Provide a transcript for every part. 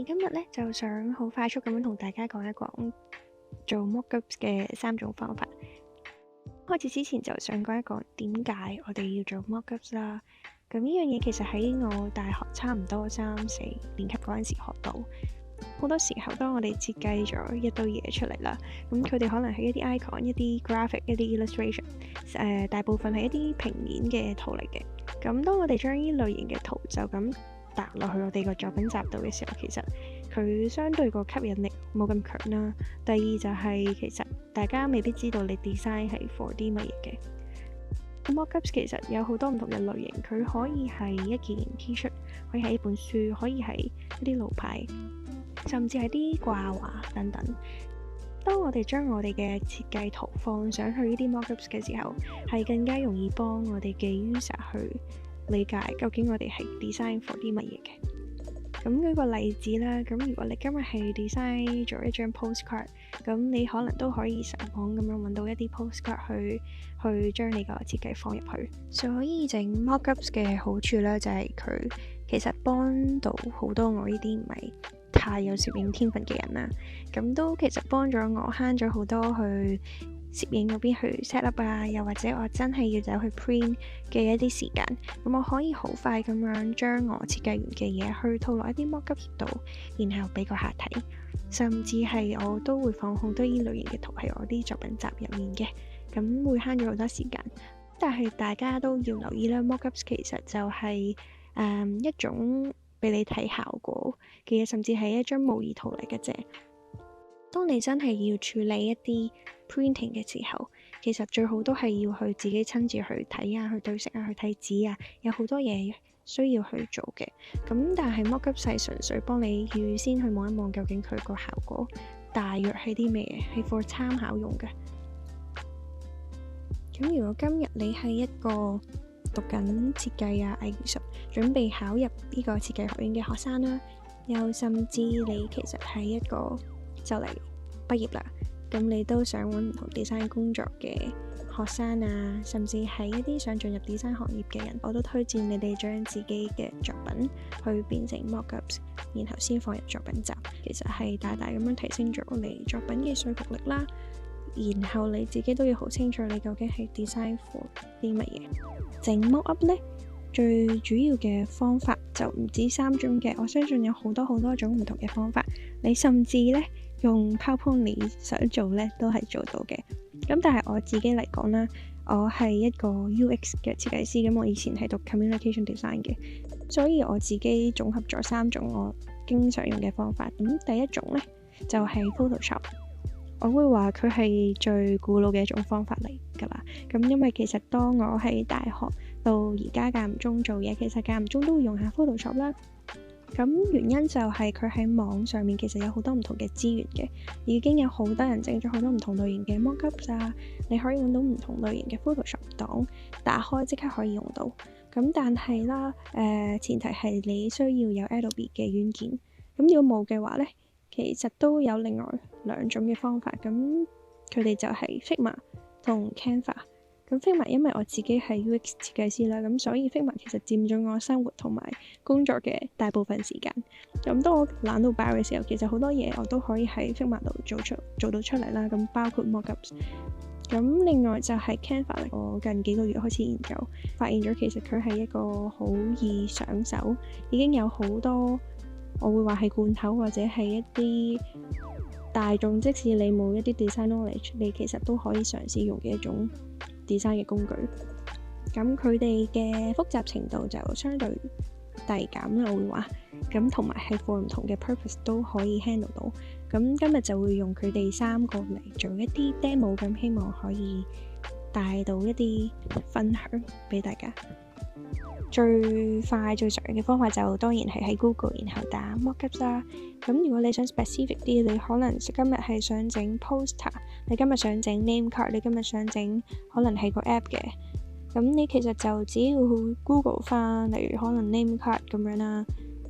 今日咧就想好快速咁樣同大家講一講做 mockups 嘅3種方法。開始之前就想講一講點解我哋要做 mockups 啦。咁呢樣嘢其實喺我大學差唔多3-4年級嗰陣時學到。好多時候當我哋設計咗一堆嘢出嚟啦，咁佢哋可能係一啲 icon、一啲 graphic、一啲 illustration，大部分係一啲平面嘅圖嚟嘅。咁當我哋將呢類型嘅圖就咁搭落去我哋個作品集度嘅時候，其實佢相對個吸引力冇咁強啦。第二就係其實大家未必知道你 design 係 for 啲乜嘢嘅。mockups 其實有好多唔同嘅類型，佢可以係一件 T-shirt， 可以係一本書，可以係一啲路牌，甚至係啲掛畫等等。當我哋將我哋嘅設計圖放上去呢啲 mockups 嘅時候，係更加容易幫我哋嘅 user 去理解究竟我哋係 design for 啲乜嘢嘅。咁舉個例子啦，咁如果你今日係 design 咗一張 postcard， 咁你可能都可以上網咁樣揾到一啲 postcard 去將你個設計放入去。所以整 mockups 嘅好處咧，就係佢其實幫到好多我呢啲唔係太有攝影天分嘅人啦，咁都其實幫咗我慳咗好多去攝影嗰邊去 set up 啊，又或者我真係要走去 print 嘅一啲時間，咁我可以好快咁樣將我設計完嘅嘢去套落一啲 mockups 度，然後俾個客睇，甚至係我都會放好多呢類型嘅圖喺我啲作品集入面嘅，咁會慳咗好多時間。但係大家都要留意啦， mockups 其實就係一種俾你睇效果嘅嘢，甚至係一張模擬圖嚟嘅啫。當你真係要處理一啲 printing 嘅時候，其實最好都係要去自己親自去睇啊，去對色啊，去睇紙啊，有好多嘢需要去做嘅。咁但係 mockups 係純粹幫你預先去望一望究竟佢個效果大約係啲咩嘢，係 for 參考用嘅。咁如果今日你係一個讀緊設計啊、藝術，準備考入呢個設計學院嘅學生啦，又甚至你其實係一個就嚟畢業啦，咁你都想揾唔同 design 工作嘅學生啊，甚至係一啲想進入 design 行業嘅人，我都推薦你哋將自己嘅作品去變成 mockups， 然後先放入作品集，其實係大大咁樣提升咗你作品嘅說服力啦。然後你自己都要好清楚你究竟係 design for 啲乜嘢。整 mockup 呢，最主要嘅方法就唔止3種嘅，我相信有好多種唔同嘅方法。你甚至呢，用 PowerPoint 你想做呢都係做到嘅。咁但係我自己嚟講啦，我係一個 UX 嘅設計師，咁我以前係讀 communication design 嘅，所以我自己綜合咗3種我經常用嘅方法。咁第一種呢，就係 Photoshop。我會話佢係最古老嘅一種方法嚟㗎啦。咁因為其實當我喺大學到而家間唔中做嘢，其實間唔中都會用下 Photoshop 啦。咁原因就係佢喺網上面其實有好多唔同嘅資源嘅，已經有好多人整咗好多唔同類型嘅 mockups 啊，你可以揾到唔同類型嘅 Photoshop 檔，打開即刻可以用到。咁但係啦，前提係你需要有 Adobe 嘅軟件。咁如果冇嘅話呢，其實都有另外2種嘅方法，咁佢哋就係 Figma 同 Canva。咁 Figma 因為我自己係 UX 設計師啦，咁所以 Figma 其實佔咗我生活同埋工作嘅大部分時間。咁當我懶到爆嘅時候，其實好多嘢我都可以喺 Figma 度做到出嚟啦。咁包括 mockups。咁另外就係 Canva， 我近幾個月開始研究，發現咗其實佢係一個好易上手，已經有好多我會話係罐頭或者係一啲大眾，即使你冇一啲 design knowledge， 你其實都可以嘗試用嘅一種 design 嘅工具。咁佢哋嘅複雜程度就相對遞減啦，我會話。咁同埋係 for 唔同嘅 purpose 都可以 handle 到。咁今日就會用佢哋3個嚟做一啲 demo， 咁希望可以帶到一啲分享俾大家。最快最常嘅方法就當然係喺 Google 然後打 mockups 啦。咁如果你想 specific 啲，你可能今日係想整 poster， 你今日想整 name card， 你今日想整可能係個 app 嘅，咁你其實就只要 Google 翻，例如可能 name card 咁樣啦，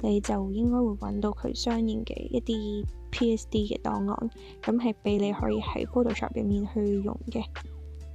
你就應該會揾到佢相應嘅一啲 PSD 嘅檔案，咁係俾你可以喺 Photoshop 入面去用嘅。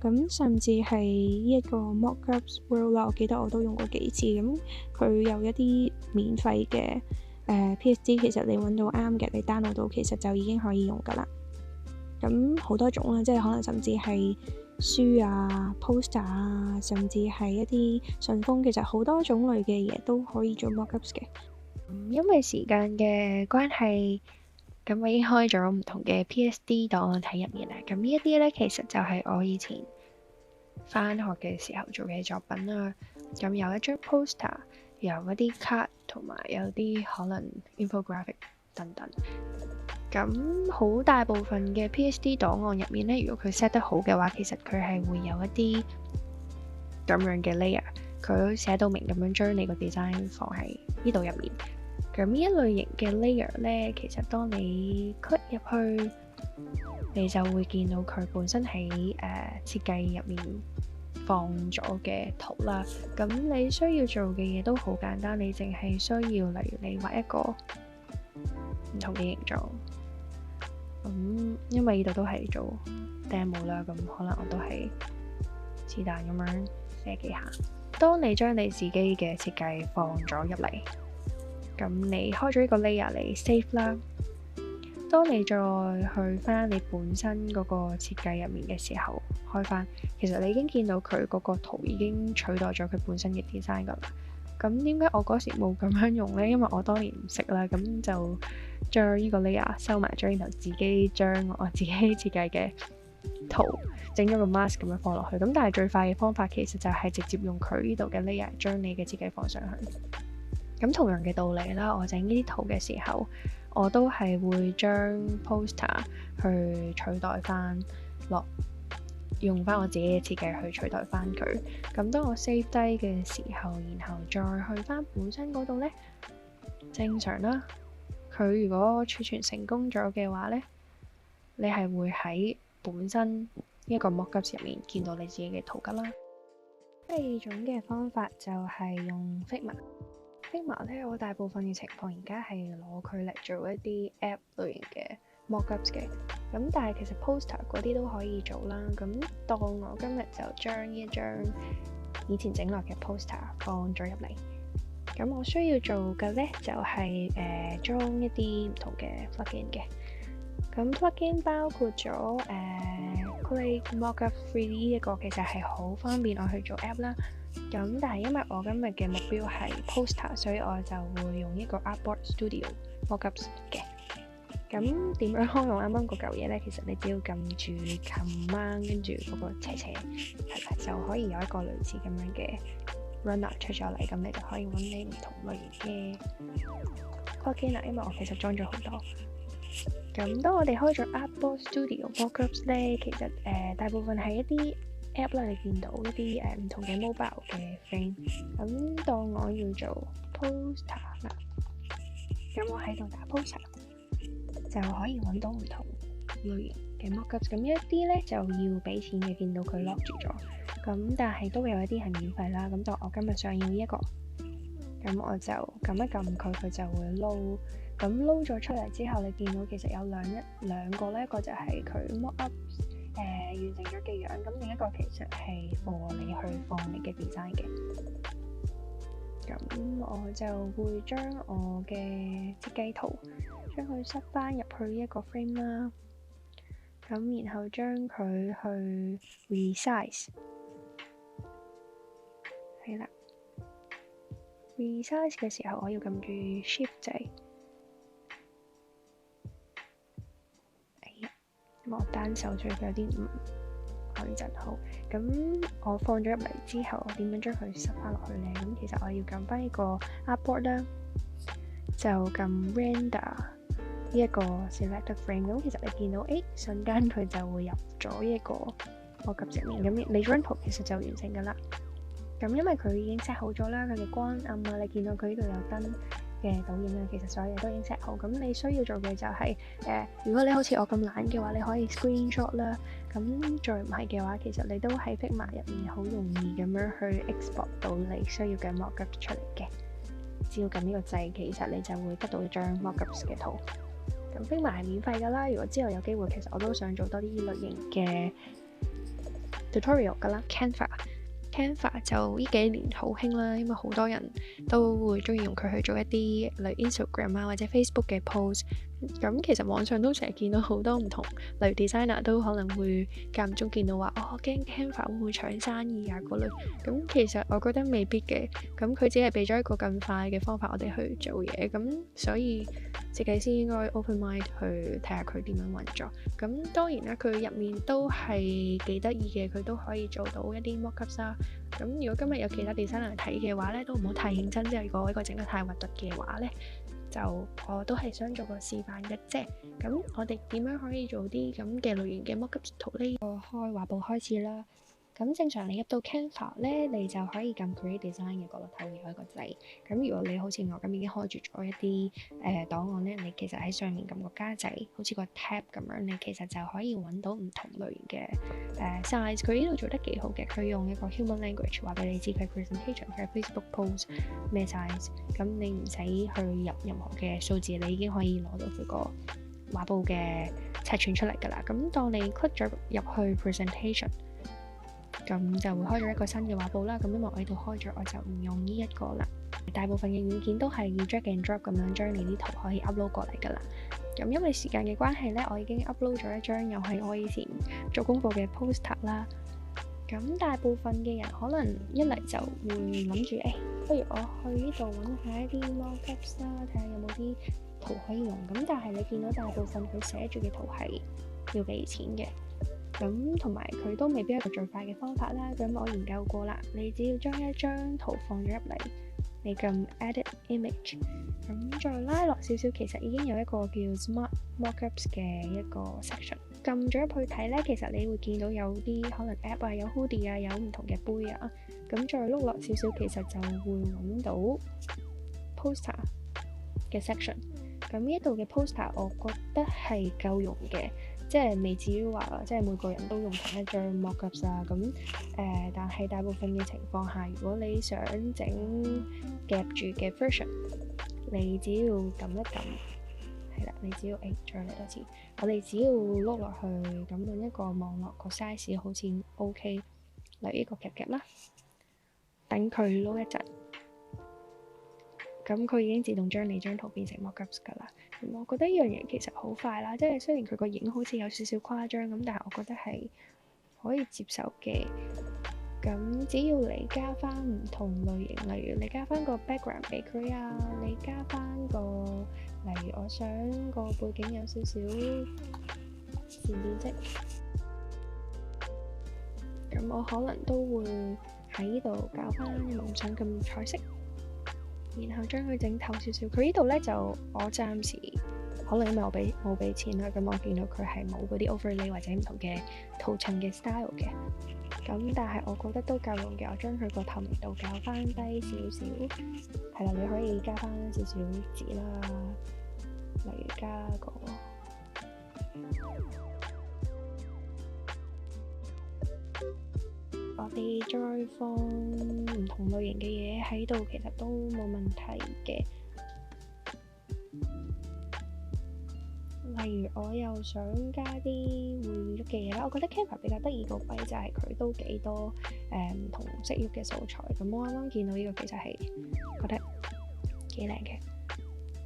咁甚至係呢一個 mockups world 啦，我記得我都用過幾次。咁佢有一啲免費嘅 PSD 其實你揾到啱嘅，你 download 到其實就已經可以用㗎啦。咁好多種啦，即係可能甚至係書啊、poster 啊，甚至係一啲信封，其實好多種類嘅嘢都可以做 mockups 嘅。因為時間嘅關係，咁我已經開咗唔同嘅 PSD 檔案喺入面啦。咁呢一啲咧，其實就係我以前返學嘅時候做嘅作品啦。咁有一張 poster，有一啲 card，同埋有啲可能 infographic 等等。咁好大部分嘅 PSD 檔案入面咧，如果佢 set 得好嘅話，其實佢係會有一啲咁樣嘅 layer，佢寫到明咁樣將你個 design 放喺呢度入面。咁呢一類型嘅 layer 咧，其實當你 click 入去，你就會見到佢本身喺設計入面放咗嘅圖啦。咁你需要做嘅嘢都好簡單，你淨係需要例如你畫一個唔同嘅形狀。咁因為呢度都係做 demo 啦，咁可能我都係是但咁樣寫幾下。當你將你自己嘅設計放咗入嚟，咁你開咗呢個 layer 嚟 save 啦。當你再去翻你本身嗰個設計入面嘅時候，開翻，其實你已經見到佢嗰個圖已經取代咗佢本身嘅 design 噶啦。咁點解我嗰時冇咁樣用呢？因為我當年唔識啦，咁就將呢個 layer 收埋咗，然後自己將我自己設計嘅圖整咗個 mask 咁樣放落去。咁但係最快嘅方法其實就係直接用佢呢度嘅 layer 將你嘅設計放上去。咁同樣嘅道理啦，我整呢啲圖嘅時候，我都係會將 poster 去取代翻落，用翻我自己嘅設計去取代翻佢。咁當我 save 低嘅時候，然後再去翻本身嗰度呢，正常啦。佢如果儲存成功咗嘅話呢，你係會喺本身一個 mockup 入面見到你自己嘅圖噶啦。第二種嘅方法就係用 Figma 咧，我大部分嘅情況而家係攞佢嚟做一啲 app 類型嘅 mockups 嘅。咁但係其實 poster 嗰啲都可以做啦。咁當我今日就將呢一張以前整落嘅 poster 放咗入嚟。咁我需要做嘅咧就係裝一啲唔同嘅 plugin 嘅。咁 plugin 包括咗Clay Mockup 3D 呢一個，其實係好方便我去做 app 啦。咁但係因為我今日嘅目標係 poster， 所以我就會用一個 Artboard Studio Mockups 嘅。咁點樣開用啱啱嗰嚿嘢咧？其實你只要撳住 command 跟住嗰個斜斜，係啦，就可以有一個類似咁樣嘅 runner 出咗嚟。咁你就可以揾你唔同類型嘅 plugin 啦。因為我其實裝咗好多。咁當我哋開咗 Artboard Studio Mockups 咧，其實大部分係一啲 app 啦，你見到一啲唔同嘅 mobile 嘅 frame。咁當我要做 poster 啦，咁我喺度打 poster 就可以揾到唔同類型嘅 mockups。咁一啲咧就要俾錢嘅，見到佢 lock 住咗。咁但係都有一啲係免費啦。咁當我今日想要呢一個，咁我就撳一撳佢，佢就會 load。咁 load 咗出嚟之後，你見到其實有兩個咧，一個就係佢 mockup 完成咗嘅樣，咁另一個其實係幫你去放你嘅 design 嘅。咁我就會將我嘅設計圖將佢塞翻入去一個 frame 啦。咁然後將佢去 resize， 係啦。resize 嘅時候，我要撳住 shift 掣。我單手做有啲唔穩陣好，咁我放咗入嚟之後，我點樣將佢塞翻落去呢？咁其實我要撳翻呢個 Artboard 啦，就撳 Render 呢一個 Select Frame。咁其實你見到，瞬間佢就會入咗一個 mockup 入面。咁你張圖其實就完成噶啦。咁因為佢已經 set 好咗啦，佢嘅光暗啊，你見到佢呢度有燈嘅倒影啊，其實所有嘢都已經 set 好。咁你需要做嘅就係如果你好似我咁懶嘅話，你可以 screenshot 啦。咁再唔係嘅話，其實你都喺 Figma 入面好容易咁樣去 export 到你需要嘅 mockup 出嚟嘅。只要撳呢個掣，其實你就會得到一張 mockup 嘅圖。咁 Figma 係免費噶啦。如果之後有機會，其實我都想做多啲呢類型嘅 tutorial 噶啦。Canva Canva 就呢幾年好興啦，因為好多人都會中意用佢去做一啲例如 Instagram 啊或者 Facebook 嘅 post。咁其實網上都成日見到好多唔同，例如 designer 都可能會間唔中見到話，我驚 Canva 會唔會搶生意啊嗰類。咁其實我覺得未必嘅，咁佢只係俾咗一個更快嘅方法我哋去做嘢，咁所以設計師應該 open mind 去睇下佢點樣運作。咁當然啦，佢入面都係幾得意嘅，佢都可以做到一啲 mock-ups 啦。咁如果今日有其他 designer 睇嘅話咧，都唔好太認真，即係如果呢個整得太核突嘅話咧，就我都係想做個示範嘅啫。咁我哋點樣可以做啲咁嘅類型嘅 mock-up 圖呢？開畫布開始啦。咁正常你入到 Canva 咧，你就可以撳 Create Design 嘅角落頭有一個掣。咁如果你好似我咁已經開住咗一啲檔案咧，你其實喺上面撳個加掣，好似個 tab 咁樣，你其實就可以揾到唔同類型嘅size。佢呢度做得幾好嘅，佢用一個 human language 話俾你知佢 presentation 佢 Facebook post 咩 size。咁你唔使去入任何嘅數字，你已經可以攞到佢個畫布嘅尺寸出嚟㗎啦。咁當你 click 咗入去 presentation，咁就會開咗一個新嘅畫布啦。咁因為我喺度開咗，我就唔用呢一個啦。大部分嘅軟件都係要 drag and drop 咁樣將你啲圖可以 upload 過嚟㗎啦。咁因為時間嘅關係呢，我已經 upload 咗一張又係我以前做功課嘅 poster 啦。咁大部分嘅人可能一嚟就會諗住，不如我去呢度揾下一啲 mock-ups 啦，睇下有冇啲圖可以用。咁但係你見到大部分佢寫住嘅圖係要俾錢嘅。咁同埋佢都未必係一個最快嘅方法啦。咁我研究過啦，你只要將一張圖放咗入嚟，你撳 Edit Image， 咁再拉落少少，其實已經有一個叫 Smart Mockups 嘅一個 section。撳咗入去睇呢，其實你會見到有啲可能 app 啊，有 hoodie 啊，有唔同嘅杯啊。咁再碌落少少，其實就會揾到 poster 嘅 section。咁呢一度嘅 poster，我覺得係夠用嘅。即係未至於話，即係每個人都用同一張 mock-ups 啊。咁但係大部分嘅情況下，如果你想整夾住嘅 version， 你只要撳一撳，係啦，你只要再嚟多次，我哋只要碌落去，咁揾一個網絡個 size 好似 OK，例如呢個夾夾啦，等佢撈一陣，咁佢已經自動將你張圖變成 mock-ups 㗎啦。我覺得呢樣嘢其實好快啦，即係雖然佢個影好似有少少誇張咁，但係我覺得係可以接受嘅。咁只要你加翻唔同類型，例如你加翻個 background 俾佢啊，你加翻個，例如我想個背景有少少漸變色，咁我可能都會喺呢度搞翻唔想咁彩色，然後將佢整透少少。佢呢度咧就我暫時可能因為我冇俾錢啦，咁我見到佢係冇嗰啲 overlay 或者唔同嘅圖層嘅 style 嘅。咁但係我覺得都夠用嘅，我將佢個透明度較翻低少少，係啦，你可以加翻少少字啦，例如加個我哋再放唔同類型嘅嘢喺度，其實都冇問題嘅。例如我又想加啲會喐嘅嘢啦，我覺得 Canva 比較得意個位就係佢都幾多唔同識喐嘅素材。咁我啱啱見到呢個其實係覺得幾靚嘅。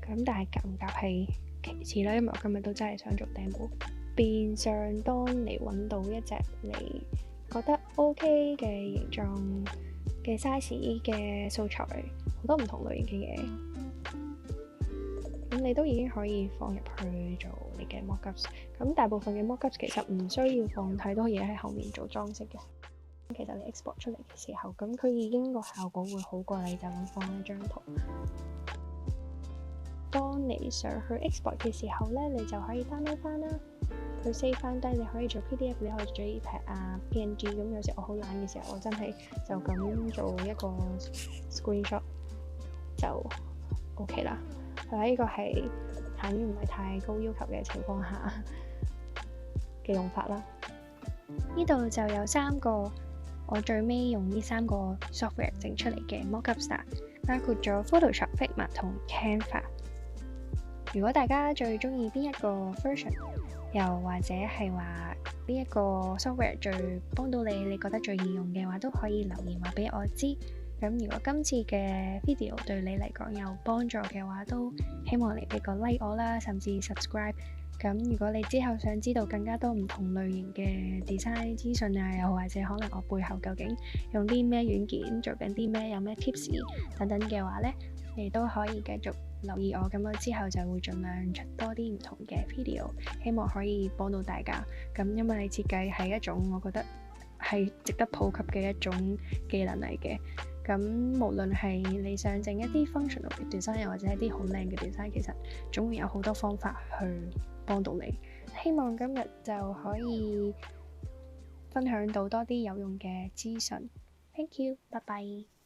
咁但係夾唔夾係其次啦，因為我今日都真係想做 demo。變相當你揾到一隻你覺得 OK 嘅形狀嘅 size 嘅素材，好多唔同類型嘅嘢。咁你都已經可以放入去做你嘅 mock-ups。咁大部分嘅 mock-ups 其實唔需要放太多嘢喺後面做裝飾嘅。其實你 export 出嚟嘅時候，咁佢已經個效果會好過你就咁放一張圖。當你上去 export 嘅時候咧，你就可以 download 翻啦，佢 save 翻低，你可以做 PDF， 你可以做 JPEG 啊 PNG。咁有時我好懶嘅時候，我真係就咁做一個 screenshot 就 OK 啦。呢個係限於唔係太高要求嘅情況下嘅用法啦。呢度就有3個，我最尾用呢3個 software 整出嚟嘅 mock-ups， 包括咗 Photoshop、Figma 同 Canva。如果大家最中意邊一個 version， 又或者係話邊一個 software 最幫到你，你覺得最易用嘅話，都可以留言話俾我知。咁如果今次嘅 video 對你嚟講有幫助嘅話，都希望你俾個 like 我啦，甚至 subscribe。咁如果你之後想知道更加多唔同類型嘅 design 資訊啊，又或者可能我背後究竟用啲咩軟件做緊啲咩，有咩 tips 等等嘅話呢，你都可以繼續留意我，咁我之後就會盡量出多啲唔同嘅 video，希望可以幫到大家。咁因為設計係一種我覺得係值得普及嘅一種技能嚟嘅。咁無論係你想整一啲 functional 嘅 design，又或者一啲好靚嘅 design，其實總會有好多方法去幫到你。希望今日就可以分享到多啲有用嘅資訊。Thank you，拜拜。